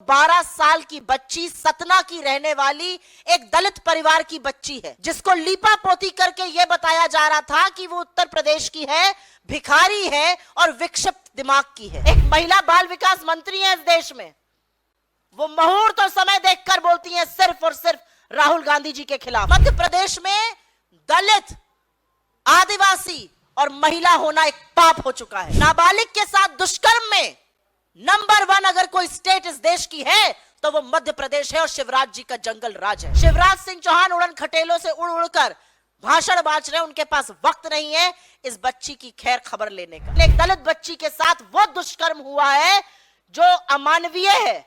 12 साल की बच्ची सतना की रहने वाली एक दलित परिवार की बच्ची है, जिसको लीपा पोती करके यह बताया जा रहा था कि वो उत्तर प्रदेश की है, भिखारी है और विक्षिप्त दिमाग की है। एक महिला बाल विकास मंत्री है इस देश में, वो मुहूर्त और समय देखकर बोलती हैं सिर्फ और सिर्फ राहुल गांधी जी के खिलाफ। मध्य प्रदेश में दलित, आदिवासी और महिला होना एक पाप हो चुका है। नाबालिग के साथ दुष्कर्म में नंबर 1 अगर कोई स्टेट इस देश की है तो वो मध्य प्रदेश है और शिवराज जी का जंगल राज है। शिवराज सिंह चौहान उड़न खटेलों से उड़ उड़कर भाषण बांट रहे हैं, उनके पास वक्त नहीं है इस बच्ची की खैर खबर लेने का। एक दलित बच्ची के साथ वो दुष्कर्म हुआ है जो अमानवीय है,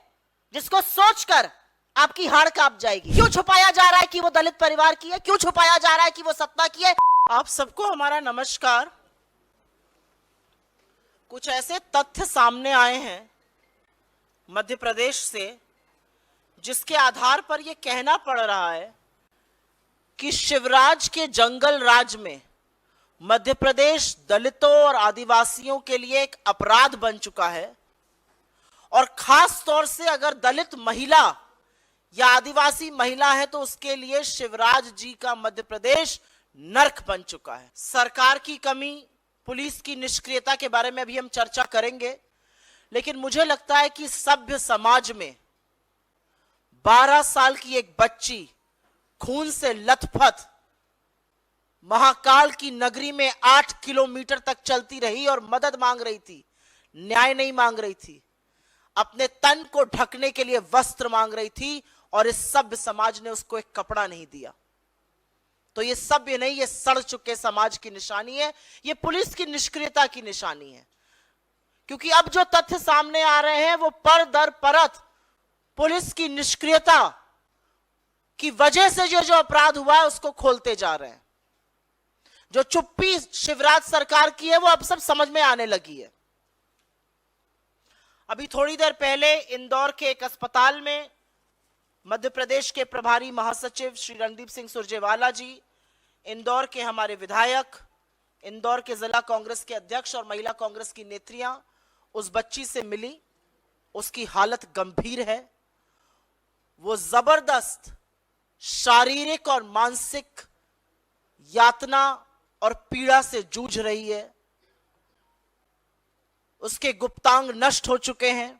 जिसको सोचकर आपकी हाड़ कांप जाएगी। क्यों छुपाया जा रहा है कि वो दलित परिवार की है? क्यों छुपाया जा रहा है कि वो सतना की है? आप सबको हमारा नमस्कार। कुछ ऐसे तथ्य सामने आए हैं मध्य प्रदेश से जिसके आधार पर यह कहना पड़ रहा है कि शिवराज के जंगल राज में मध्य प्रदेश दलितों और आदिवासियों के लिए एक अपराध बन चुका है। और खास तौर से अगर दलित महिला या आदिवासी महिला है तो उसके लिए शिवराज जी का मध्य प्रदेश नर्क बन चुका है। सरकार की कमी, पुलिस की निष्क्रियता के बारे में अभी हम चर्चा करेंगे, लेकिन मुझे लगता है कि सभ्य समाज में 12 साल की एक बच्ची खून से लथपथ महाकाल की नगरी में 8 किलोमीटर तक चलती रही और मदद मांग रही थी, न्याय नहीं मांग रही थी, अपने तन को ढकने के लिए वस्त्र मांग रही थी और इस सभ्य समाज ने उसको एक कपड़ा नहीं दिया। तो ये सभ्य नहीं, ये सड़ चुके समाज की निशानी है, ये पुलिस की निष्क्रियता की निशानी है। क्योंकि अब जो तथ्य सामने आ रहे हैं वो पर दर परत पुलिस की निष्क्रियता की वजह से जो अपराध हुआ है उसको खोलते जा रहे हैं। जो चुप्पी शिवराज सरकार की है वो अब सब समझ में आने लगी है। अभी थोड़ी देर पहले इंदौर के एक अस्पताल में मध्य प्रदेश के प्रभारी महासचिव श्री रणदीप सिंह सुरजेवाला जी, इंदौर के हमारे विधायक, इंदौर के जिला कांग्रेस के अध्यक्ष और महिला कांग्रेस की नेत्रियां उस बच्ची से मिली। उसकी हालत गंभीर है, वो जबरदस्त शारीरिक और मानसिक यातना और पीड़ा से जूझ रही है। उसके गुप्तांग नष्ट हो चुके हैं,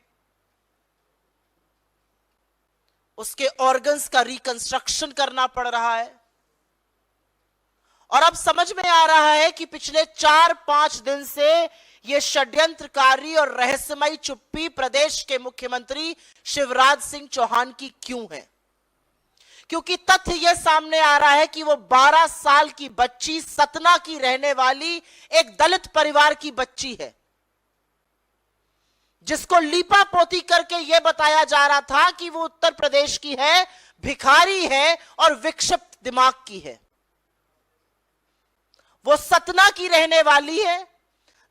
उसके ऑर्गन्स का रिकंस्ट्रक्शन करना पड़ रहा है। और अब समझ में आ रहा है कि पिछले 4-5 दिन से यह षड्यंत्रकारी और रहस्यमयी चुप्पी प्रदेश के मुख्यमंत्री शिवराज सिंह चौहान की क्यों है। क्योंकि तथ्य यह सामने आ रहा है कि वो 12 साल की बच्ची सतना की रहने वाली एक दलित परिवार की बच्ची है, जिसको लीपा पोती करके यह बताया जा रहा था कि वो उत्तर प्रदेश की है, भिखारी है और विक्षिप्त दिमाग की है। वो सतना की रहने वाली है,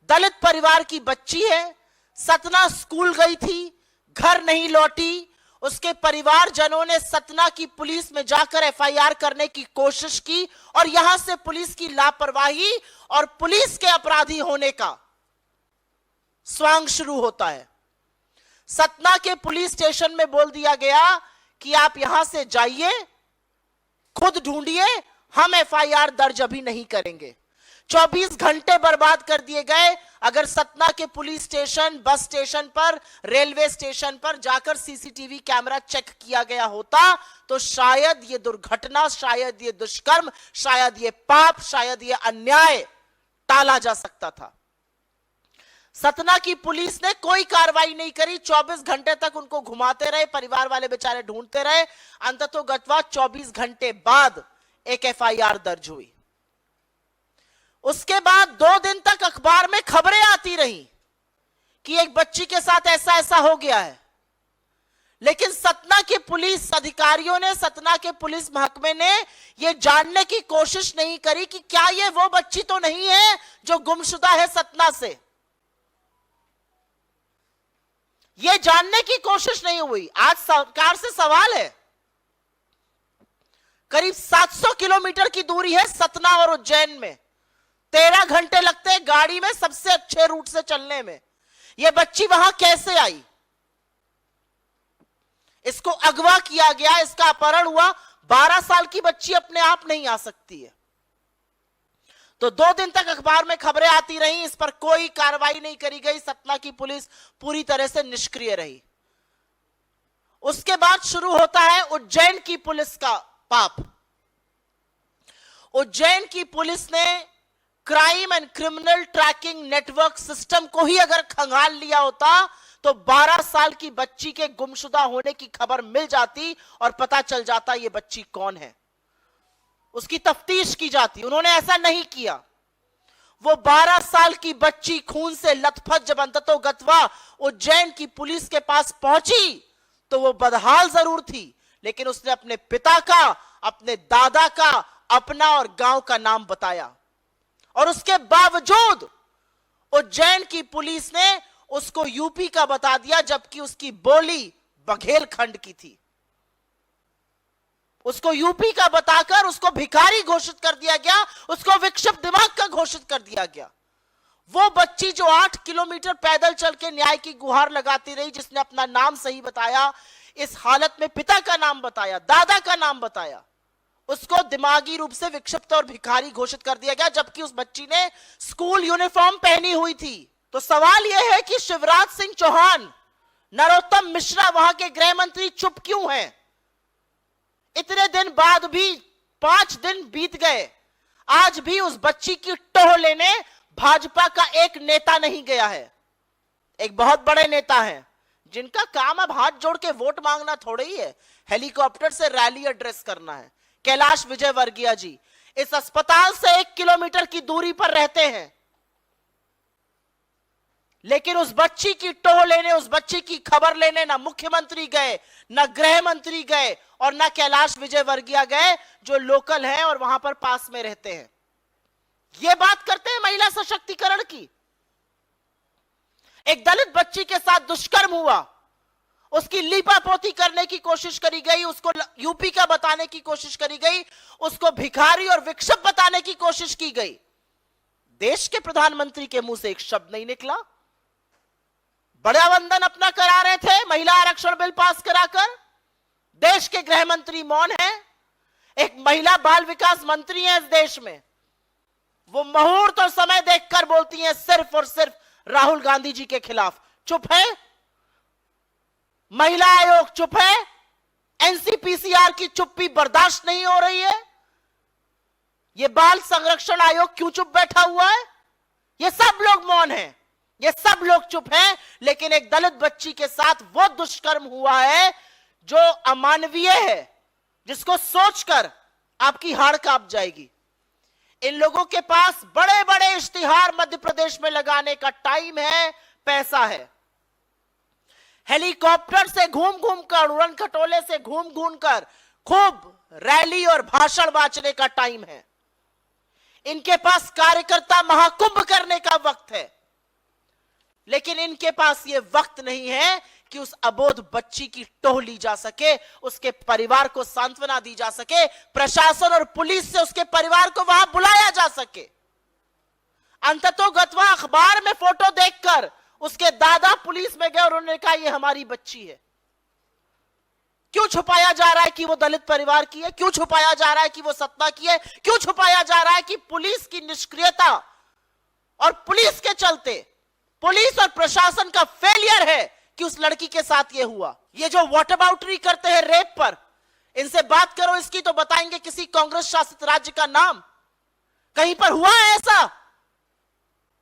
दलित परिवार की बच्ची है, सतना स्कूल गई थी, घर नहीं लौटी। उसके परिवारजनों ने सतना की पुलिस में जाकर एफआईआर करने की कोशिश की और यहां से पुलिस की लापरवाही और पुलिस के अपराधी होने का स्वांग शुरू होता है। सतना के पुलिस स्टेशन में बोल दिया गया कि आप यहां से जाइए, खुद ढूंढिए, हम एफआईआर दर्ज अभी नहीं करेंगे। 24 घंटे बर्बाद कर दिए गए। अगर सतना के पुलिस स्टेशन, बस स्टेशन पर, रेलवे स्टेशन पर जाकर सीसीटीवी कैमरा चेक किया गया होता तो शायद ये दुर्घटना, शायद ये दुष्कर्म, शायद ये पाप, शायद ये अन्याय टाला जा सकता था। सतना की पुलिस ने कोई कार्रवाई नहीं करी। 24 घंटे तक उनको घुमाते रहे, परिवार वाले बेचारे ढूंढते रहे। अंततोगत्वा 24 घंटे बाद एक एफआईआर दर्ज हुई। उसके बाद 2 दिन तक अखबार में खबरें आती रही कि एक बच्ची के साथ ऐसा ऐसा हो गया है, लेकिन सतना के पुलिस अधिकारियों ने, सतना के पुलिस महकमे ने यह जानने की कोशिश नहीं करी कि क्या यह वो बच्ची तो नहीं है जो गुमशुदा है सतना से। यह जानने की कोशिश नहीं हुई। आज सरकार से सवाल है, करीब 700 किलोमीटर की दूरी है सतना और उज्जैन में, 13 घंटे लगते हैं गाड़ी में सबसे अच्छे रूट से चलने में। यह बच्ची वहां कैसे आई? इसको अगवा किया गया, इसका अपहरण हुआ। 12 साल की बच्ची अपने आप नहीं आ सकती है। तो 2 दिन तक अखबार में खबरें आती रही, इस पर कोई कार्रवाई नहीं करी गई। सतना की पुलिस पूरी तरह से निष्क्रिय रही। उसके बाद शुरू होता है उज्जैन की पुलिस का पाप। उज्जैन की पुलिस ने crime and criminal tracking network system को ही अगर खंगाल लिया होता तो 12 साल की बच्ची के गुमशुदा होने की खबर मिल जाती और पता चल जाता ये बच्ची कौन है, उसकी तफ्तीश की जाती। उन्होंने ऐसा नहीं किया। वो 12 साल की बच्ची खून से लथपथ जब अंततो गत्वा उज्जैन की पुलिस के पास पहुंची तो वो बदहाल जरूर थी, लेकिन उसने अपने पिता का, अपने दादा का, अपना और गांव का नाम बताया। और उसके बावजूद उज्जैन की पुलिस ने उसको यूपी का बता दिया, जबकि उसकी बोली बघेलखंड की थी। उसको यूपी का बताकर उसको भिखारी घोषित कर दिया गया, उसको विक्षिप्त दिमाग का घोषित कर दिया गया। वो बच्ची जो 8 किलोमीटर पैदल चल के न्याय की गुहार लगाती रही, जिसने अपना नाम सही बताया, इस हालत में पिता का नाम बताया, दादा का नाम बताया, उसको दिमागी रूप से विक्षिप्त और भिखारी घोषित कर दिया गया, जबकि उस बच्ची ने स्कूल यूनिफॉर्म पहनी हुई थी। तो सवाल यह है कि शिवराज सिंह चौहान, नरोत्तम मिश्रा, वहां के गृह मंत्री चुप क्यों हैं? इतने दिन बाद भी 5 दिन बीत गए, आज भी उस बच्ची की टोह लेने भाजपा का एक नेता नहीं गया है। एक बहुत बड़े नेता हैं जिनका काम अब हाथ जोड़ के वोट मांगना थोड़ा ही है, हेलीकॉप्टर से रैली एड्रेस करना है। कैलाश विजयवर्गीय जी इस अस्पताल से 1 किलोमीटर की दूरी पर रहते हैं, लेकिन उस बच्ची की टोह लेने, उस बच्ची की खबर लेने ना मुख्यमंत्री गए, ना गृह मंत्री गए और ना कैलाश विजयवर्गीय गए, जो लोकल हैं और वहां पर पास में रहते हैं। ये बात करते हैं महिला सशक्तिकरण की। एक दलित बच्ची के साथ दुष्कर्म हुआ, उसकी लीपापोती करने की कोशिश करी गई, उसको यूपी का बताने की कोशिश करी गई, उसको भिखारी और विक्षिप्त बताने की कोशिश की गई। देश के प्रधानमंत्री के मुंह से एक शब्द नहीं निकला। बड़ा वंदन अपना करा रहे थे महिला आरक्षण बिल पास कराकर, देश के गृह मंत्री मौन है। एक महिला बाल विकास मंत्री है इस देश में, वो मुहूर्त और समय देखकर बोलती हैं सिर्फ और सिर्फ राहुल गांधी जी के खिलाफ। चुप है, महिला आयोग चुप है, एनसीपीसीआर की चुप्पी बर्दाश्त नहीं हो रही है। ये बाल संरक्षण आयोग क्यों चुप बैठा हुआ है? ये सब लोग मौन हैं, ये सब लोग चुप हैं, लेकिन एक दलित बच्ची के साथ वो दुष्कर्म हुआ है जो अमानवीय है, जिसको सोचकर आपकी हाड़ कांप जाएगी। इन लोगों के पास बड़े बड़े इश्तिहार मध्य प्रदेश में लगाने का टाइम है, पैसा है। हेलीकॉप्टर से घूम घूम कर, उड़न खटोले से घूम घूम कर खूब रैली और भाषण बांटने का टाइम है। इनके पास कार्यकर्ता महाकुंभ करने का वक्त है, लेकिन इनके पास यह वक्त नहीं है कि उस अबोध बच्ची की टोह ली जा सके, उसके परिवार को सांत्वना दी जा सके, प्रशासन और पुलिस से उसके परिवार को वहां बुलाया जा सके। अंततोगत्वा अखबार में फोटो देखकर उसके दादा पुलिस में गए और उन्होंने कहा यह हमारी बच्ची है। क्यों छुपाया जा रहा है कि वो दलित परिवार की है? क्यों छुपाया जा रहा है कि वो सतना की है? क्यों छुपाया जा रहा है कि पुलिस की निष्क्रियता और पुलिस के चलते पुलिस और प्रशासन का फेलियर है कि उस लड़की के साथ ये हुआ? ये जो व्हाटअबाउटरी करते हैं रेप पर, इनसे बात करो इसकी तो बताएंगे किसी कांग्रेस शासित राज्य का नाम। कहीं पर हुआ है ऐसा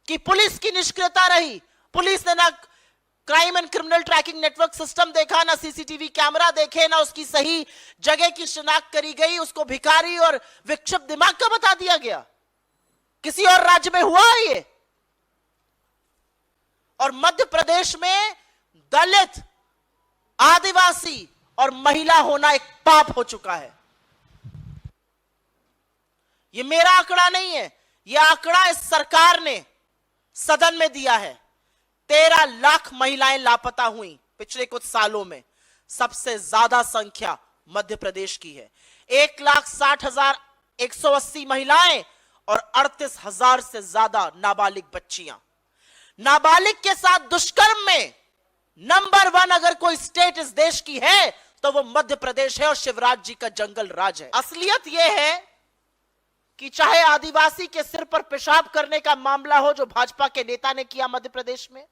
कि पुलिस की निष्क्रियता रही? पुलिस ने ना crime and criminal tracking network system देखा, ना सीसीटीवी कैमरा देखे, ना उसकी सही जगह की शिनाख्त करी गई, उसको भिखारी और विक्षिप्त दिमाग का बता दिया गया। किसी और राज्य में हुआ है ये? और मध्य प्रदेश में दलित, आदिवासी और महिला होना एक पाप हो चुका है। ये मेरा आंकड़ा नहीं है, यह आंकड़ा इस सरकार ने सदन में दिया है। 13 लाख महिलाएं लापता हुई पिछले कुछ सालों में। सबसे ज्यादा संख्या मध्य प्रदेश की है। 1,60,180 महिलाएं और 38,000 से ज्यादा नाबालिग बच्चियां। नाबालिग के साथ दुष्कर्म में नंबर 1 अगर कोई स्टेट इस देश की है तो वो मध्य प्रदेश है और शिवराज जी का जंगल राज है। असलियत यह है कि चाहे आदिवासी के सिर पर पेशाब करने का मामला हो जो भाजपा के नेता ने किया मध्य प्रदेश में,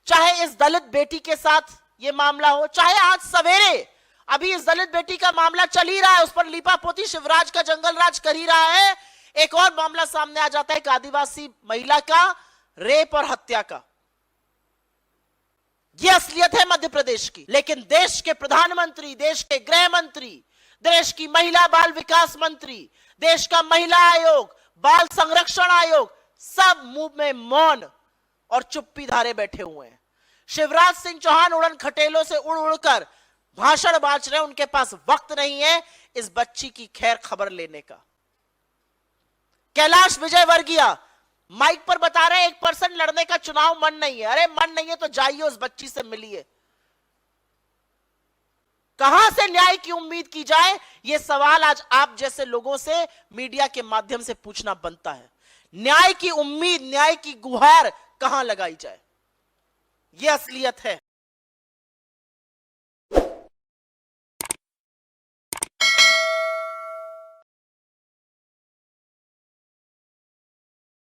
चाहे इस दलित बेटी के साथ यह मामला हो, चाहे आज सवेरे अभी इस दलित बेटी का मामला चल ही रहा है, उस पर लीपापोती शिवराज का जंगल राज कर ही रहा है, एक और मामला सामने आ जाता है एक आदिवासी महिला का रेप और हत्या का। यह असलियत है मध्य प्रदेश की। लेकिन देश के प्रधानमंत्री, देश के गृह मंत्री, देश की महिला बाल विकास मंत्री, देश का महिला आयोग, बाल संरक्षण आयोग, सब मुंह में मौन और चुप्पी धारे बैठे हुए हैं। शिवराज सिंह चौहान उड़न खटेलों से उड़ उड़कर भाषण बांट रहे हैं, उनके पास वक्त नहीं है इस बच्ची की खैर खबर लेने का। कैलाश विजयवर्गीय माइक पर बता रहे हैं 1% लड़ने का चुनाव मन नहीं है। अरे मन नहीं है तो जाइए उस बच्ची से मिलिए। कहां से न्याय की उम्मीद की जाए, यह सवाल आज आप जैसे लोगों से मीडिया के माध्यम से पूछना बनता है। न्याय की उम्मीद, न्याय की गुहार कहां लगाई जाए, यह असलियत है।